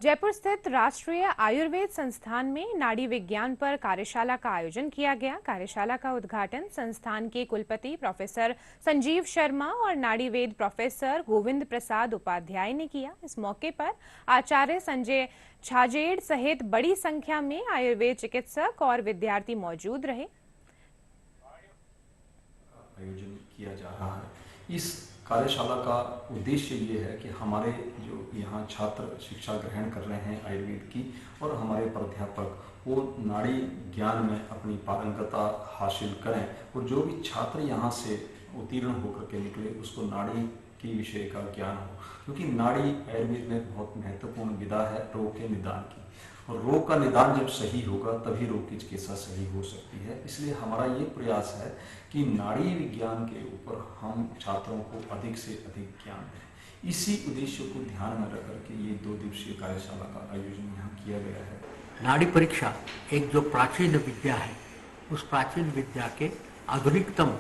जयपुर स्थित राष्ट्रीय आयुर्वेद संस्थान में नाड़ी विज्ञान पर कार्यशाला का आयोजन किया गया। कार्यशाला का उद्घाटन संस्थान के कुलपति प्रोफेसर संजीव शर्मा और नाड़ी वेद प्रोफेसर गोविंद प्रसाद उपाध्याय ने किया। इस मौके पर आचार्य संजय छाजेड़ सहित बड़ी संख्या में आयुर्वेद चिकित्सक और विद्यार्थी मौजूद रहे। आयोजन किया जा रहा है। इस कार्यशाला का उद्देश्य ये है कि हमारे जो यहाँ छात्र शिक्षा ग्रहण कर रहे हैं आयुर्वेद की और हमारे प्राध्यापक वो नाड़ी ज्ञान में अपनी पारंगतता हासिल करें और जो भी छात्र यहाँ से उत्तीर्ण होकर के निकले उसको नाड़ी की विषय का ज्ञान हो, क्योंकि नाड़ी आयुर्वेद में बहुत महत्वपूर्ण विधा है रोग के निदान की, और रोग का निदान जब सही होगा तभी रोग की चिकित्सा सही हो सकती है। इसलिए हमारा ये प्रयास है कि नाड़ी विज्ञान के ऊपर हम छात्रों को अधिक से अधिक ज्ञान दें। इसी उद्देश्य को ध्यान में रख करके ये 2 दिवसीय कार्यशाला का आयोजन यहाँ किया गया है। नाड़ी परीक्षा एक जो प्राचीन विद्या है, उस प्राचीन विद्या के आधुनिकतम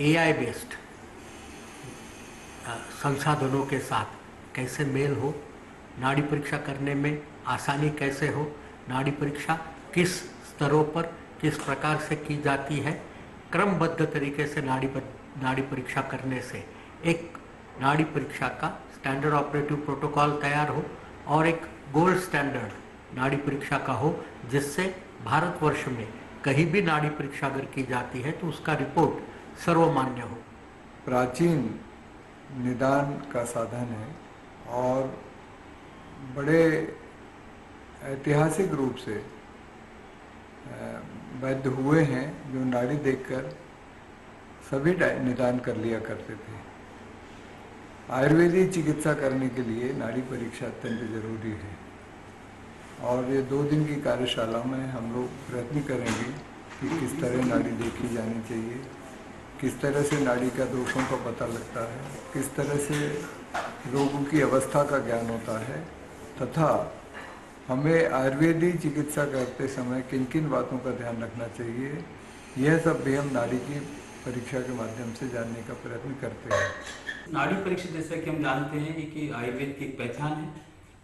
AI बेस्ड संसाधनों के साथ कैसे मेल हो, नाड़ी परीक्षा करने में आसानी कैसे हो, नाड़ी परीक्षा किस स्तरों पर किस प्रकार से की जाती है, क्रमबद्ध तरीके से नाड़ी परीक्षा करने से एक नाड़ी परीक्षा का स्टैंडर्ड ऑपरेटिव प्रोटोकॉल तैयार हो और एक गोल्ड स्टैंडर्ड नाड़ी परीक्षा का हो, जिससे भारतवर्ष में कहीं भी नाड़ी परीक्षा अगर की जाती है तो उसका रिपोर्ट सर्वमान्य हो। प्राचीन निदान का साधन है और बड़े ऐतिहासिक रूप से वैद्य हुए हैं जो नाड़ी देखकर सभी निदान कर लिया करते थे। आयुर्वेदिक चिकित्सा करने के लिए नाड़ी परीक्षा अत्यंत जरूरी है और ये 2 दिन की कार्यशाला में हम लोग प्रयत्न करेंगे कि किस तरह नाड़ी देखी जानी चाहिए, किस तरह से नाड़ी का दोषों का पता लगता है, किस तरह से रोगों की अवस्था का ज्ञान होता है तथा हमें आयुर्वेदिक चिकित्सा करते समय किन किन बातों का ध्यान रखना चाहिए, यह सब भी हम नाड़ी की परीक्षा के माध्यम से जानने का प्रयत्न करते हैं। नाड़ी परीक्षा जैसा कि हम जानते हैं कि आयुर्वेद की एक पहचान है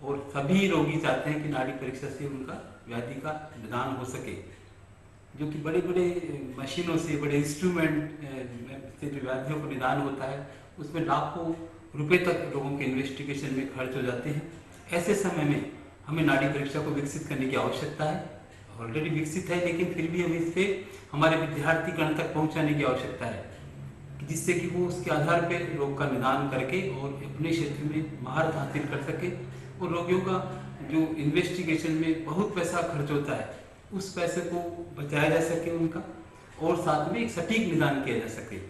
और सभी रोगी चाहते हैं कि नाड़ी परीक्षा से उनका व्याधि का निदान हो सके, जो कि बड़े बड़े मशीनों से बड़े इंस्ट्रूमेंट से जो व्याधियों का निदान होता है उसमें लाखों रुपए तक लोगों के इन्वेस्टिगेशन में खर्च हो जाते हैं। ऐसे समय में हमें नाड़ी परीक्षा को विकसित करने की आवश्यकता है। ऑलरेडी विकसित है लेकिन फिर भी हमें इसे हमारे विद्यार्थी गण तक पहुंचाने की आवश्यकता है, जिससे कि वो उसके आधार पर रोग का निदान करके और अपने क्षेत्र में महारत हासिल कर सके और रोगियों का जो इन्वेस्टिगेशन में बहुत पैसा खर्च होता है उस पैसे को बचाया जा सके उनका, और साथ में एक सटीक निदान किया जा सके।